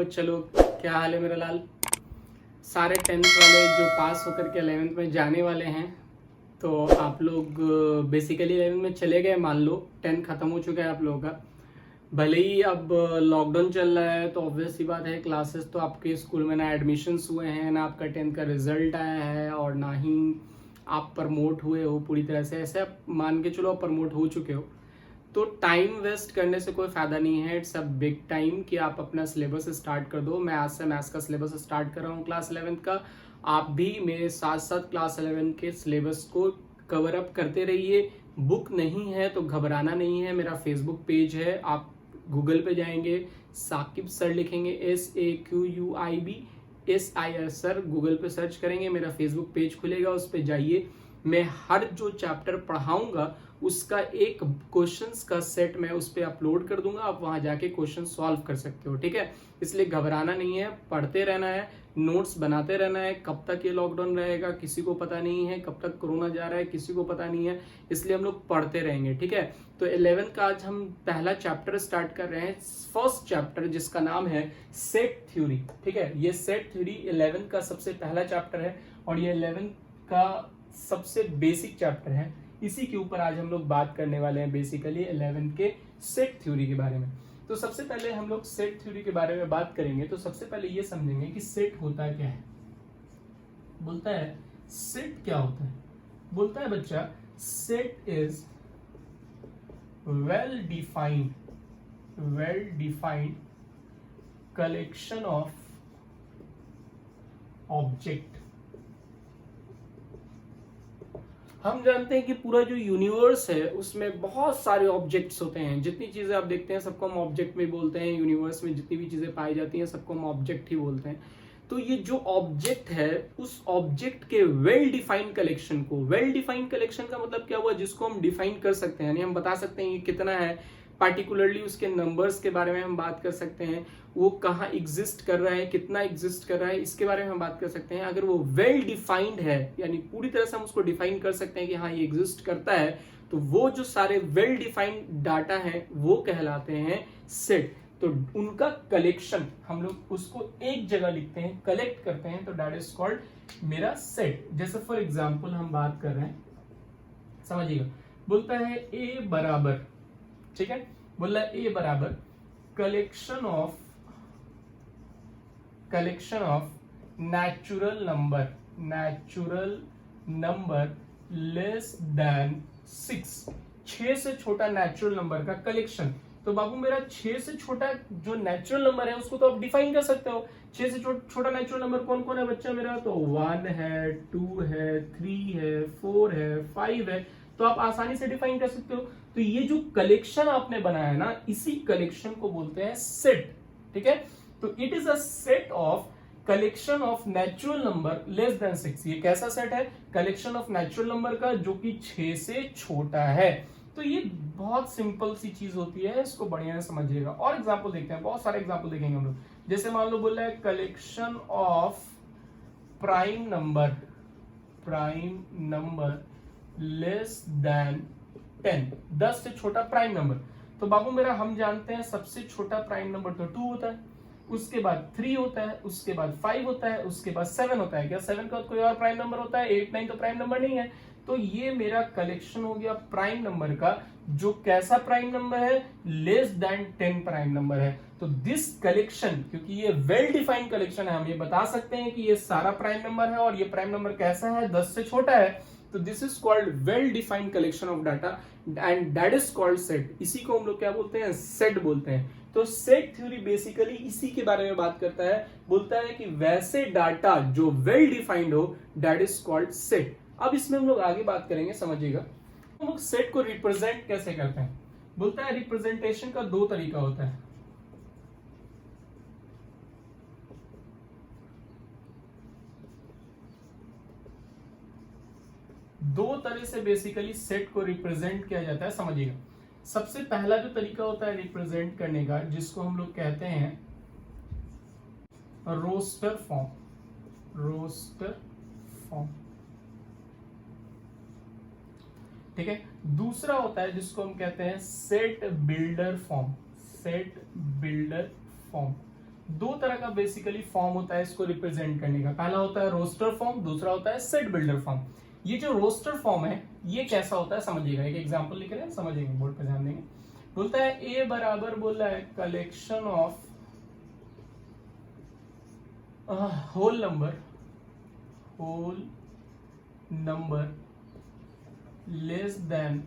बच्चा लोग, क्या हाल है मेरा लाल। सारे 10th वाले जो पास होकर के 11th में जाने वाले हैं, तो आप लोग बेसिकली 11th में चले गए, मान लो 10th खत्म हो चुका है आप लोगों का। भले ही अब लॉकडाउन चल रहा है तो ऑब्वियस सी बात है, क्लासेस तो आपके स्कूल में ना एडमिशन्स हुए हैं, ना आपका 10th का रिजल्ट आया है, और ना ही आप प्रमोट हुए हो पूरी तरह से। ऐसे आप मान के चलो आप प्रमोट हो चुके हो, तो टाइम वेस्ट करने से कोई फायदा नहीं है। इट्स अ बिग टाइम कि आप अपना सिलेबस स्टार्ट कर दो। मैं आज से मैथ्स का सिलेबस स्टार्ट कर रहा हूँ क्लास 11th का। आप भी मेरे साथ साथ क्लास 11 के सिलेबस को कवर अप करते रहिए। बुक नहीं है तो घबराना नहीं है, मेरा फेसबुक पेज है, आप गूगल पे जाएंगे, साकिब सर लिखेंगे, SAQUIB सर, गूगल पे सर्च करेंगे, मेरा फेसबुक पेज खुलेगा, उस पर जाइए। मैं हर जो चैप्टर पढ़ाऊंगा उसका एक क्वेश्चंस का सेट मैं उस पर अपलोड कर दूंगा, आप वहां जाके क्वेश्चन सॉल्व कर सकते हो, ठीक है। इसलिए घबराना नहीं है, पढ़ते रहना है, नोट्स बनाते रहना है। कब तक ये लॉकडाउन रहेगा किसी को पता नहीं है, कब तक कोरोना जा रहा है किसी को पता नहीं है, इसलिए हम लोग पढ़ते रहेंगे, ठीक है। तो 11th का आज हम पहला चैप्टर स्टार्ट कर रहे हैं, फर्स्ट चैप्टर, जिसका नाम है सेट थ्योरी, ठीक है। ये सेट थ्योरी 11th का सबसे पहला चैप्टर है, और ये 11th का सबसे बेसिक चैप्टर है। इसी के ऊपर आज हम लोग बात करने वाले हैं, बेसिकली 11th के सेट थ्योरी के बारे में। तो सबसे पहले हम लोग सेट थ्योरी के बारे में बात करेंगे, तो सबसे पहले ये समझेंगे कि सेट होता क्या है। बोलता है सेट क्या होता है, बोलता है बच्चा set is well defined collection of object. हम जानते हैं कि पूरा जो यूनिवर्स है उसमें बहुत सारे ऑब्जेक्ट्स होते हैं। जितनी चीजें आप देखते हैं सबको हम ऑब्जेक्ट में बोलते हैं। यूनिवर्स में जितनी भी चीजें पाई जाती हैं सबको हम ऑब्जेक्ट ही बोलते हैं। तो ये जो ऑब्जेक्ट है, उस ऑब्जेक्ट के वेल डिफाइंड कलेक्शन को, वेल डिफाइंड कलेक्शन का मतलब क्या हुआ, जिसको हम डिफाइन कर सकते हैं, यानी हम बता सकते हैं ये कितना है, पार्टिकुलरली उसके नंबर्स के बारे में हम बात कर सकते हैं, वो कहाँ एग्जिस्ट कर रहा है, कितना एग्जिस्ट कर रहा है, इसके बारे में हम बात कर सकते हैं। अगर वो वेल डिफाइंड है, यानी पूरी तरह से हम उसको डिफाइन कर सकते हैं कि हाँ ये एग्जिस्ट करता है, तो वो जो सारे वेल डिफाइंड डाटा हैं वो कहलाते हैं सेट। तो उनका कलेक्शन हम लोग उसको एक जगह लिखते हैं, कलेक्ट करते हैं, तो दैट इज कॉल्ड मेरा सेट। जैसे फॉर एग्जांपल हम बात कर रहे हैं, समझिएगा, बोलता है ए बराबर, ठीक है, बोल रहा है ए बराबर collection of natural number less then 6 से छोटा नेचुरल नंबर का कलेक्शन। तो बाबू मेरा 6 से छोटा जो नेचुरल नंबर है उसको तो आप डिफाइन कर सकते हो। 6 से छोटा नेचुरल नंबर कौन कौन है बच्चा मेरा, तो 1 है, 2 है, 3 है, 4 है, 5 है, तो आप आसानी से डिफाइन कर सकते हो। तो ये जो कलेक्शन आपने बनाया है ना, इसी कलेक्शन को बोलते हैं सेट, ठीक है। तो it is a set of collection of natural number less then 6। ये कैसा सेट है, कलेक्शन ऑफ नेचुरल नंबर का जो कि 6 से छोटा है। तो ये बहुत सिंपल सी चीज होती है, इसको बढ़िया से समझिएगा। और एग्जांपल देखते हैं, बहुत सारे एग्जांपल देखेंगे हम लोग। जैसे मान लो बोल रहा है collection of prime number less than 10 से छोटा प्राइम नंबर। तो बाबू मेरा हम जानते हैं सबसे छोटा प्राइम नंबर तो 2 होता है, उसके बाद 3 होता है, उसके बाद 5 होता है, उसके बाद 7 होता है। क्या 7 का कोई और प्राइम नंबर होता है? 8 9 तो प्राइम नंबर नहीं है। तो ये मेरा कलेक्शन हो गया प्राइम नंबर का, जो कैसा प्राइम नंबर है, लेस देन 10 प्राइम नंबर है। तो दिस कलेक्शन, क्योंकि ये वेल डिफाइंड कलेक्शन है, हम ये बता सकते हैं कि ये सारा प्राइम नंबर है, और ये प्राइम नंबर कैसा है, 10 से छोटा है। तो this is called well defined collection of data, and that is called set. इसी को हम लोग क्या बोलते हैं, सेट बोलते हैं। तो सेट थ्योरी बेसिकली इसी के बारे में बात करता है, बोलता है कि वैसे डाटा जो वेल डिफाइंड हो, दैट इज कॉल्ड सेट। अब इसमें हम लोग आगे बात करेंगे, समझिएगा। हम लोग सेट को रिप्रेजेंट कैसे करते हैं, बोलता है रिप्रेजेंटेशन का 2 तरीका होता है। दो तरह से बेसिकली सेट को रिप्रेजेंट किया जाता है, समझिएगा। सबसे पहला जो तरीका होता है रिप्रेजेंट करने का, जिसको हम लोग कहते हैं रोस्टर फॉर्म। ठीक है। दूसरा होता है जिसको हम कहते हैं सेट बिल्डर फॉर्म। दो तरह का बेसिकली फॉर्म होता है इसको रिप्रेजेंट करने का। पहला होता है रोस्टर फॉर्म, दूसरा होता है सेट बिल्डर फॉर्म। ये जो रोस्टर फॉर्म है ये कैसा होता है समझिएगा, एक एग्जांपल लिख रहे हैं, समझेंगे, बोर्ड पे ध्यान देंगे। बोलता है ए बराबर बोल रहा है collection of whole number less than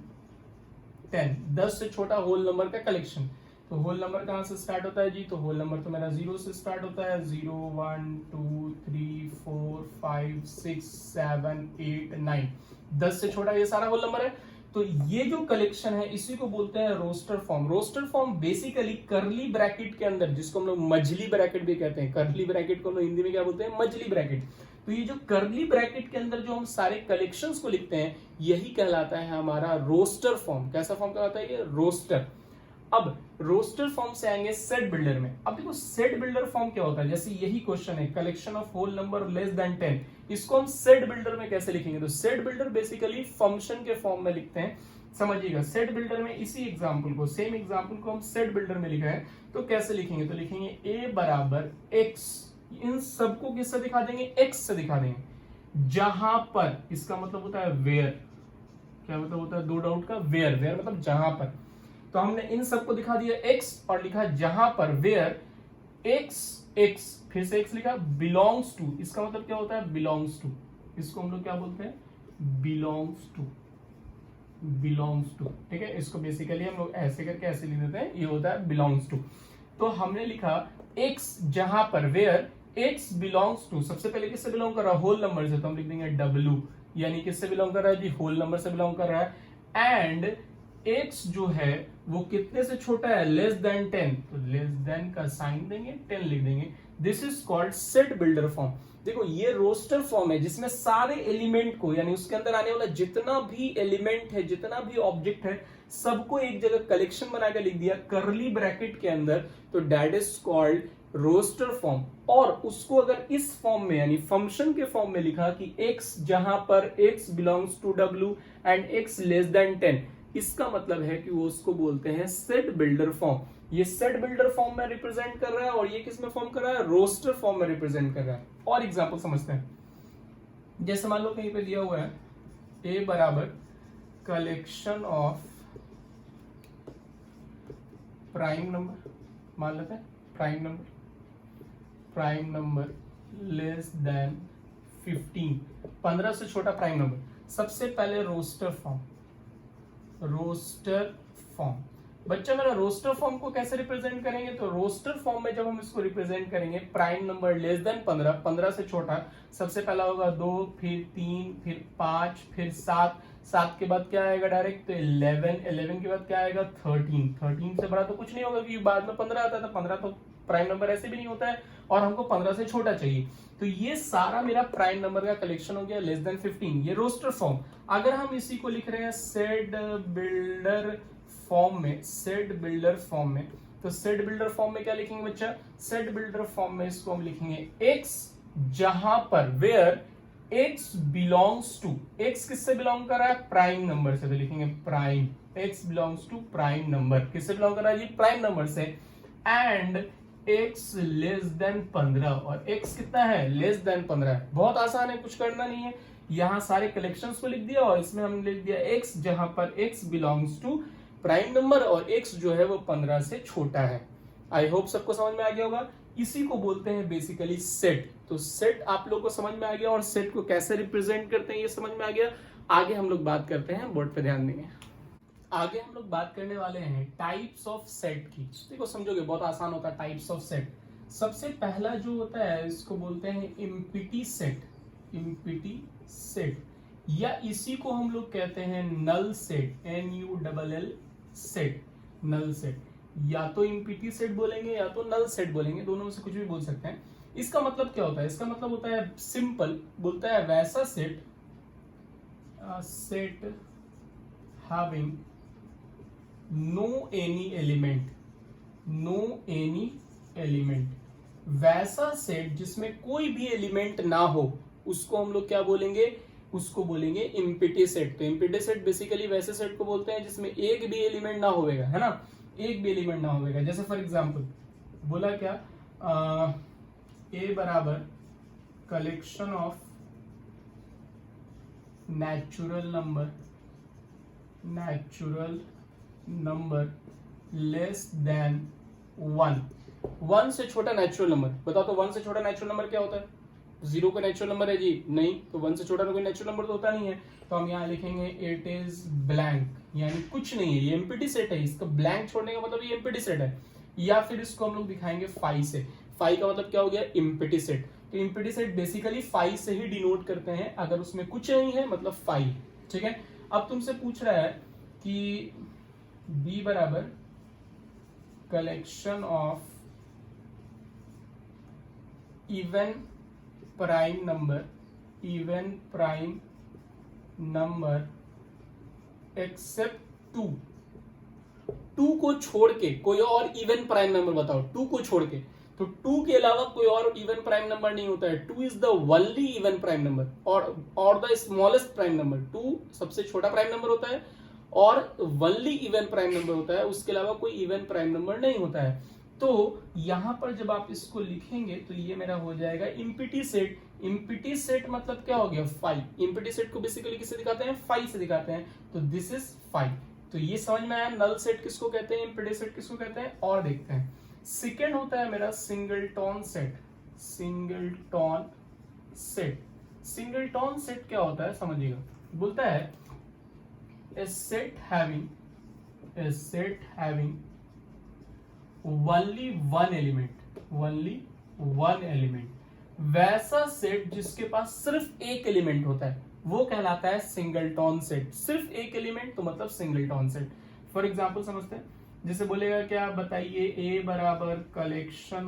10, 10 से छोटा होल नंबर का कलेक्शन। तो होल नंबर कहां से स्टार्ट होता है जी, तो होल नंबर तो मेरा 0 से स्टार्ट होता है, 0 1 2 3 4 5 6 7 8 9, 10 से छोटा ये सारा होल नंबर है। तो ये जो कलेक्शन है इसी को बोलते हैं roster form. Roster form basically curly bracket के अंदर, जिसको हम लोग मजली ब्रैकेट भी कहते हैं, करली ब्रैकेट को हम लोग हिंदी में क्या बोलते हैं, मजली ब्रैकेट। तो ये जो करली ब्रैकेट के अंदर जो हम सारे कलेक्शंस को लिखते हैं यही कहलाता है हमारा रोस्टर फॉर्म। कैसा फॉर्म कहलाता है ये, रोस्टर। अब रोस्टर फॉर्म से आएंगे सेट बिल्डर में। अब देखो सेट बिल्डर फॉर्म क्या होता है, जैसे यही क्वेश्चन है collection of whole number less than 10, इसको हम सेट बिल्डर में कैसे लिखेंगे, तो सेट बिल्डर बेसिकली फंक्शन के फॉर्म में लिखते हैं। समझिएगा, सेट बिल्डर में इसी एग्जांपल को, सेम एग्जांपल को हम सेट बिल्डर में लिखा है तो कैसे लिखेंगे, तो लिखेंगे a बराबर x, इन सबको किससे दिखा देंगे, x से दिखा देंगे, जहां पर, इसका मतलब होता है वेयर, क्या मतलब होता है, दो डाउट का वेयर, वेयर मतलब जहां पर। तो हमने इन सबको दिखा दिया x और लिखा जहां पर वेयर x, फिर से x लिखा, बिलोंग्स टू, इसका मतलब क्या होता है, बिलोंग्स टू, इसको हम लोग क्या बोलते हैं, बिलोंग्स टू, ठीक है। इसको बेसिकली हम लोग ऐसे करके ऐसे लिख देते हैं, ये होता है बिलोंग्स टू। तो हमने लिखा x जहां पर वेयर x बिलोंग्स टू, सबसे पहले किससे बिलोंग कर रहा है, होल नंबर से, तो हम लिख देंगे w, यानी किससे बिलोंग कर रहा है जी, होल नंबर से बिलोंग कर रहा है। एंड x जो है वो कितने से छोटा है, लेस देन 10, तो लेस देन का साइन देंगे, 10 लिख देंगे। This is called set builder form. देखो ये रोस्टर फॉर्म है जिसमें सारे एलिमेंट को, यानी उसके अंदर आने वाला जितना भी एलिमेंट है, जितना भी ऑब्जेक्ट है, सबको एक जगह कलेक्शन बना के लिख दिया करली ब्रैकेट के अंदर, तो that is called roster form. और उसको अगर इस फॉर्म में यानी फंक्शन के फॉर्म में लिखा कि x जहां पर x belongs to w and x less than 10, इसका मतलब है कि वो उसको बोलते हैं सेट बिल्डर फॉर्म। ये सेट बिल्डर फॉर्म में रिप्रेजेंट कर रहा है और ये किस में फॉर्म कर रहा है, रोस्टर फॉर्म में रिप्रेजेंट कर रहा है। और एग्जांपल समझते हैं, जैसे मान लो कहीं पे दिया हुआ है a बराबर कलेक्शन ऑफ प्राइम नंबर, मान लेते हैं प्राइम नंबर लेस देन 15, 15 से छोटा प्राइम नंबर। सबसे पहले रोस्टर फॉर्म, बच्चा मेरा रोस्टर फॉर्म को कैसे रिप्रेजेंट करेंगे, तो रोस्टर फॉर्म में जब हम इसको रिप्रेजेंट करेंगे प्राइम नंबर लेस देन 15, 15 से छोटा, सबसे पहला होगा 2, फिर 3, फिर 5, फिर 7, 7 के बाद क्या आएगा डायरेक्ट, तो 11, 11 के बाद क्या आएगा 13, 13 से बड़ा तो कुछ नहीं होगा क्योंकि बाद में 15 आता है, तो 15 तो प्राइम नंबर ऐसे भी नहीं होता है और हमको 15 से छोटा चाहिए। तो ये सारा मेरा प्राइम नंबर का कलेक्शन हो गया लेस देन 15, ये रोस्टर फॉर्म। अगर हम इसी को लिख रहे हैं सेट बिल्डर फॉर्म में, तो सेट बिल्डर फॉर्म में क्या लिखेंगे बच्चा, सेट बिल्डर फॉर्म में इसको हम लिखेंगे x जहां पर where x belongs to, x किससे बिलोंग कर रहा है, प्राइम नंबर से, तो लिखेंगे prime, x belongs to prime number, किससे बिलोंग कर रहा है जी, प्राइम नंबर से। एंड x लेस देन 15, और x कितना है, लेस देन 15 है। बहुत आसान है, कुछ करना नहीं है, यहां सारे कलेक्शंस को लिख दिया और इसमें हमने लिख दिया x जहां पर x belongs to prime number और x जो है वो 15 से छोटा है। आई होप सबको समझ में आ गया होगा। इसी को बोलते हैं बेसिकली सेट। तो सेट आप लोग को समझ में आ गया और सेट को कैसे रिप्रेजेंट करते हैं ये समझ में आ गया। आगे हम लोग बात करते हैं, बोर्ड पे ध्यान देंगे। आगे हम लोग बात करने वाले हैं टाइप्स ऑफ सेट की। देखो समझोगे बहुत आसान होता है टाइप्स ऑफ सेट। सबसे पहला जो होता है इसको बोलते हैं इम्पिटी सेट, या इसी को हम लोग कहते हैं null set, NULL set, null set. या तो इम्पिटी सेट बोलेंगे या तो नल सेट बोलेंगे, दोनों में से कुछ भी बोल सकते हैं। इसका मतलब क्या होता है, इसका मतलब होता है सिंपल, बोलता है वैसा set, set having no any element, वैसा सेट जिसमें कोई भी एलिमेंट ना हो, उसको हम लोग क्या बोलेंगे, उसको बोलेंगे इम्पिटी सेट। तो इम्पिटी सेट बेसिकली वैसे सेट को बोलते हैं जिसमें एक भी एलिमेंट ना होगा, है ना, एक भी एलिमेंट ना होगा। जैसे फॉर एग्जांपल बोला क्या, ए बराबर collection of natural number less then 1 से छोटा नेचुरल नंबर। बताओ तो 1 से छोटा नेचुरल नंबर क्या होता है? 0 का नेचुरल नंबर है जी? नहीं। तो 1 से छोटा कोई नेचुरल नंबर तो होता नहीं है। तो हम यहाँ लिखेंगे इट इज ब्लैंक, यानी कुछ नहीं है, ये एम्प्टी सेट है। इसका ब्लैंक छोड़ने का मतलब ये एम्प्टी सेट है। या फिर इसको हम लोग दिखाएंगे फाई से। फाई का मतलब क्या हो गया? Empty set. तो एम्प्टी सेट बेसिकली फाई से ही डिनोट करते हैं, अगर उसमें कुछ नहीं है मतलब फाई। ठीक है। अब तुमसे पूछ रहा है कि बी बराबर collection of even prime number except 2 को छोड़ के कोई और इवन प्राइम नंबर बताओ। 2 को छोड़ के, तो 2 के अलावा कोई और इवन प्राइम नंबर नहीं होता है। 2 is the only even prime number और द स्मॉलेस्ट प्राइम नंबर। 2 सबसे छोटा प्राइम नंबर होता है और ओनली इवन प्राइम नंबर होता है, उसके अलावा कोई इवन प्राइम नंबर नहीं होता है। तो यहां पर जब आप इसको लिखेंगे तो ये मेरा हो जाएगा इम्पिटी सेट। इम्पिटी सेट मतलब क्या हो गया? फाई। इम्पिटी सेट को बेसिकली किससे दिखाते हैं? फाई से दिखाते हैं। तो दिस इज फाई। तो ये समझ में आया नल सेट किसको कहते हैं, इम्पिटी सेट किसको कहते हैं। और देखते हैं सेकेंड होता है मेरा सिंगलटन सेट। सिंगलटन सेट क्या होता है समझिएगा। बोलता है a set having only one element, वैसा सेट जिसके पास सिर्फ एक एलिमेंट होता है वो कहलाता है सिंगलटन सेट। सिर्फ एक एलिमेंट तो मतलब सिंगलटन सेट। फॉर एग्जांपल समझते हैं, जैसे बोलेगा क्या, बताइए ए बराबर collection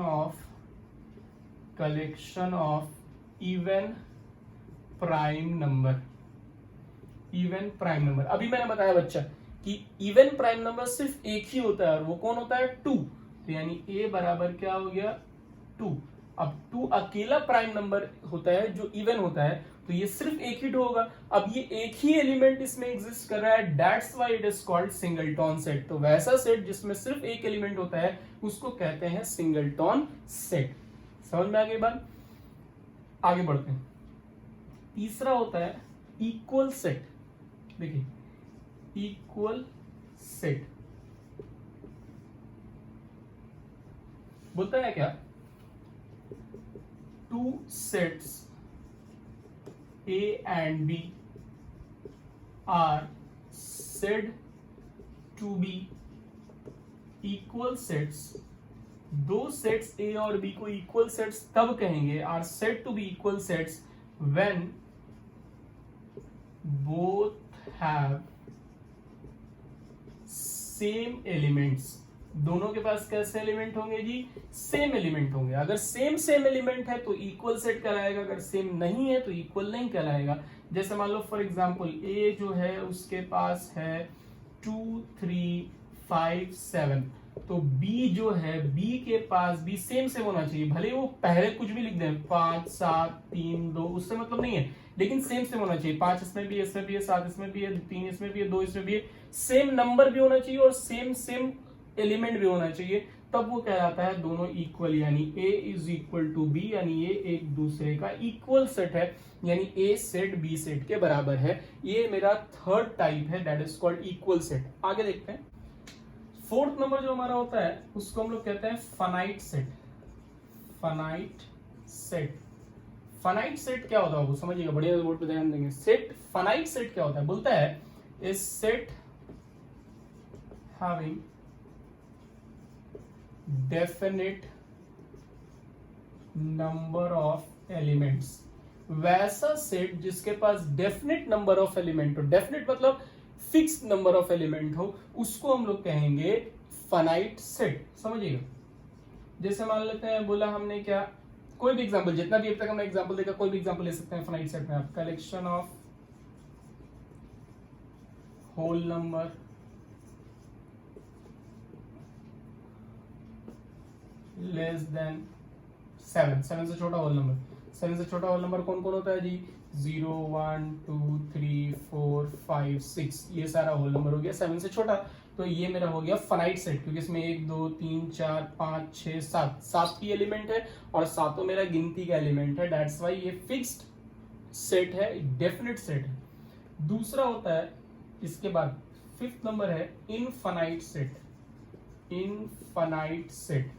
of even prime number. अभी मैंने बताया बच्चा कि इवन प्राइम नंबर सिर्फ एक ही होता है और वो कौन होता है? 2। तो यानी ए बराबर क्या हो गया? 2। अब 2 अकेला प्राइम नंबर होता है जो इवन होता है, तो ये सिर्फ एक ही होगा। अब ये एक ही एलिमेंट इसमें एग्जिस्ट कर रहा है, that's why it is called singleton set. तो वैसा सेट जिसमें सिर्फ एक एलिमेंट होता है उसको कहते हैं सिंगलटन सेट। समझ में आ गई बात? आगे बढ़ते हैं। तीसरा होता है इक्वल सेट। देखिए इक्वल सेट बोलता है क्या? 2 sets A and B are said to be equal sets। दो सेट्स A और B को इक्वल सेट्स तब कहेंगे, are said to be equal sets when both have same elements. दोनों के पास कैसे एलिमेंट होंगे जी? सेम एलिमेंट होंगे। अगर सेम एलिमेंट है तो इक्वल सेट कहलाएगा, अगर सेम नहीं है तो इक्वल नहीं कहलाएगा। जैसे मान लो फॉर एग्जांपल ए जो है उसके पास है 2 3 5 7, तो बी जो है बी के पास भी सेम होना चाहिए। भले वो पहले कुछ भी लिख दें 5 7 3 2, उससे मतलब नहीं है, लेकिन सेम होना चाहिए। 5 इसमें भी है, 7 इसमें भी है, 3 इसमें भी है, 2 इसमें भी है, सेम नंबर भी होना चाहिए और सेम एलिमेंट भी होना चाहिए, तब वो कहलाता है दोनों इक्वल। यानी A is equal to B, यानी ये एक दूसरे का इक्वल सेट है, यानी A सेट B सेट के बराबर है। ये मेरा थर्ड टाइप है, that is called equal set. आगे देखते हैं। फोर्थ नंबर जो हमारा होता है उसको हम लोग कहते हैं फाइनाइट सेट क्या होता है वो समझिएगा, बढ़िया बोर्ड पे ध्यान देंगे। फाइनाइट सेट क्या होता है? बोलता है is set having definite number of elements. वैसा सेट जिसके पास डेफिनेट नंबर ऑफ एलिमेंट हो, डेफिनेट मतलब फिक्स्ड नंबर ऑफ एलिमेंट हो, उसको हम लोग कहेंगे फाइनाइट सेट। समझिएगा, जैसे मान लेते हैं, बोला हमने क्या, कोई भी एग्जांपल, जितना भी अब तक हमने एग्जांपल देखा कोई भी एग्जांपल ले सकते हैं फाइनाइट सेट में आप। Collection of whole number less than 7 से छोटा होल नंबर। 7 से छोटा होल नंबर कौन कौन होता है जी? 0 1 2 3 4 5 6, ये सारा होल नंबर हो गया 7 से छोटा। तो ये मेरा हो गया फाइनाइट सेट, क्योंकि इसमें 1 2 3 4 5 6 7 7 की एलिमेंट है और सातों मेरा गिनती का एलिमेंट है, दैट्स वाई ये फिक्स्ड सेट है, डेफिनेट सेट है। दूसरा होता है इसके बाद फिफ्थ नंबर है इनफाइनाइट सेट। इनफाइनाइट सेट,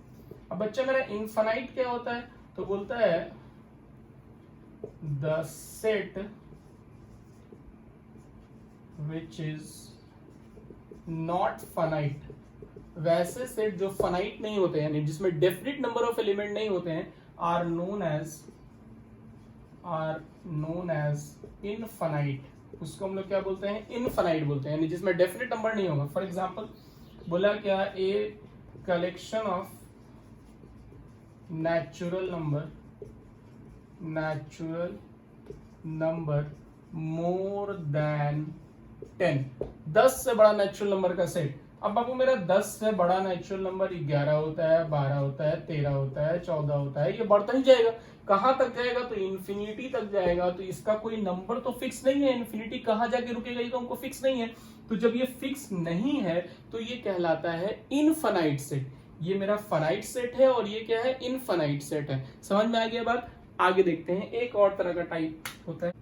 अब बच्चा मेरा इनफाइनाइट क्या होता है, तो बोलता है the set which is not finite. वैसे सेट जो फाइनाइट नहीं होते, यानी जिसमें डेफिनिट नंबर ऑफ एलिमेंट नहीं होते हैं, आर नोन एज इनफाइनाइट। उसको हम लोग क्या बोलते हैं, इनफाइनाइट बोलते हैं, यानी जिसमें डेफिनेट नंबर नहीं होगा। फॉर एग्जांपल बोला क्या, a collection of natural number more than 10, 10 से बड़ा नेचुरल नंबर का सेट। अब बाबू मेरा 10 से बड़ा नेचुरल नंबर 11 होता है, 12 होता है, 13 होता है, 14 होता है, ये बढ़ता ही जाएगा। कहां तक जाएगा, तो इन्फिनिटी तक जाएगा। तो इसका कोई नंबर तो फिक्स नहीं है, इन्फिनिटी कहां जाके रुकेगा ये तो हमको फिक्स नहीं है। तो जब ये फिक्स नहीं है तो ये कहलाता है इनफाइनाइट सेट। ये मेरा फाइनाइट सेट है और ये क्या है, इनफाइनाइट सेट है। समझ में आ गया बात? आगे देखते हैं, एक और तरह का टाइप होता है।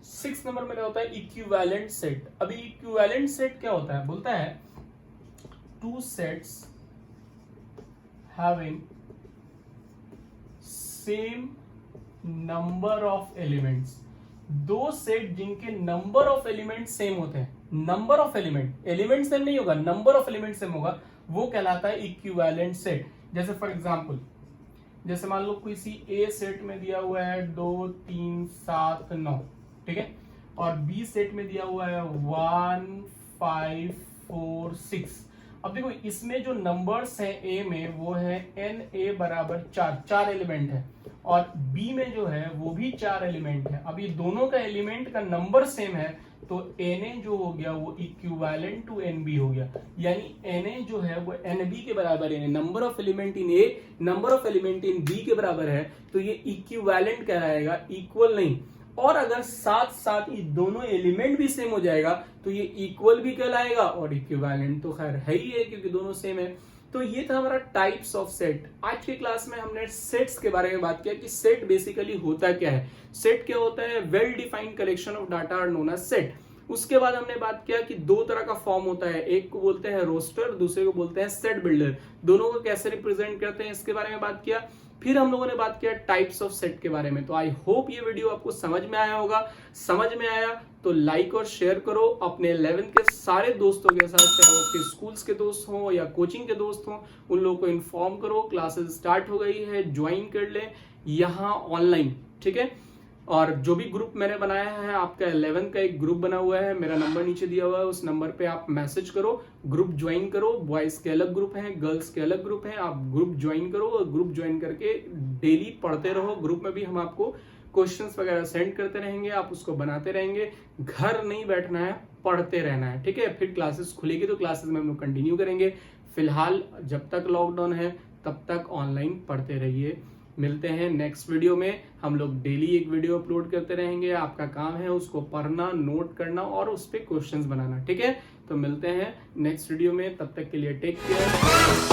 सिक्स नंबर मेरा होता है इक्विवेलेंट सेट। अभी इक्विवेलेंट सेट क्या होता है, बोलता है two sets having same number of elements. दो सेट जिनके नंबर ऑफ एलिमेंट सेम होते हैं, नंबर ऑफ एलिमेंट सेम नहीं होगा, नंबर ऑफ एलिमेंट सेम होगा, वो कहलाता है इक्विवेलेंट सेट। जैसे फॉर एग्जांपल, जैसे मान लो किसी ए सेट में दिया हुआ है 2 3 7 9, ठीक है, और बी सेट में दिया हुआ है 1 5 4 6। अब देखो इसमें जो नंबर्स हैं ए में वो है एन ए बराबर 4 एलिमेंट है, और बी में जो है वो भी 4 एलिमेंट है। अब ये दोनों का एलिमेंट का नंबर सेम है, तो एन ए जो हो गया वो इक्विवेलेंट टू एन बी हो गया, यानी एन ए जो है वो एन बी के बराबर है। Number of element in A number of element in B के बराबर है, तो ये इक्विवेलेंट कहलाएगा, इक्वल नहीं। और अगर साथ साथ ये दोनों एलिमेंट भी सेम हो जाएगा तो ये इक्वल भी कहलाएगा, और इक्विवेलेंट तो खैर है ही है क्योंकि दोनों सेम है। तो ये था हमारा टाइप्स ऑफ सेट। आज की क्लास में हमने सेट्स के बारे में बात किया कि सेट बेसिकली होता क्या है। सेट क्या होता है, well defined collection of data are known as set. उसके बाद हमने बात किया कि दो तरह का फॉर्म होता है, एक को बोलते हैं रोस्टर, दूसरे को बोलते हैं सेट बिल्डर। दोनों को कैसे रिप्रेजेंट करते हैं इसके बारे में बात किया। फिर हम लोगों ने बात किया टाइप्स ऑफ सेट के बारे में। तो आई होप ये वीडियो आपको समझ में आया होगा। समझ में आया तो लाइक और शेयर करो अपने 11th के सारे दोस्तों के साथ, चाहे वो आपके स्कूल्स के दोस्त हों या कोचिंग के दोस्त हों, उन लोगों को इन्फॉर्म करो। क्लासेस स्टार्ट हो गई है, ज्वाइन कर ले यहाँ ऑनलाइन, ठीक है। और जो भी ग्रुप मैंने बनाया है, आपका 11th का एक ग्रुप बना हुआ है, मेरा नंबर नीचे दिया हुआ है, उस नंबर पे आप मैसेज करो, ग्रुप ज्वाइन करो। बॉयज के अलग ग्रुप हैं, गर्ल्स के अलग ग्रुप हैं, आप ग्रुप ज्वाइन करो और ग्रुप ज्वाइन करके डेली पढ़ते रहो। ग्रुप में भी हम आपको क्वेश्चंस वगैरह सेंड करते रहेंगे, आप उसको बनाते रहेंगे। घर नहीं बैठना है, पढ़ते रहना है, ठीक है। फिर क्लासेस खुलेगी तो क्लासेस में हम लोग कंटिन्यू करेंगे। फिलहाल जब तक लॉकडाउन है तब तक ऑनलाइन पढ़ते रहिए। मिलते हैं नेक्स्ट वीडियो में। हम लोग डेली एक वीडियो अपलोड करते रहेंगे। आपका काम है उसको पढ़ना, नोट करना और उस पर क्वेश्चंस बनाना, ठीक है। तो मिलते हैं नेक्स्ट वीडियो में, तब तक के लिए टेक केयर।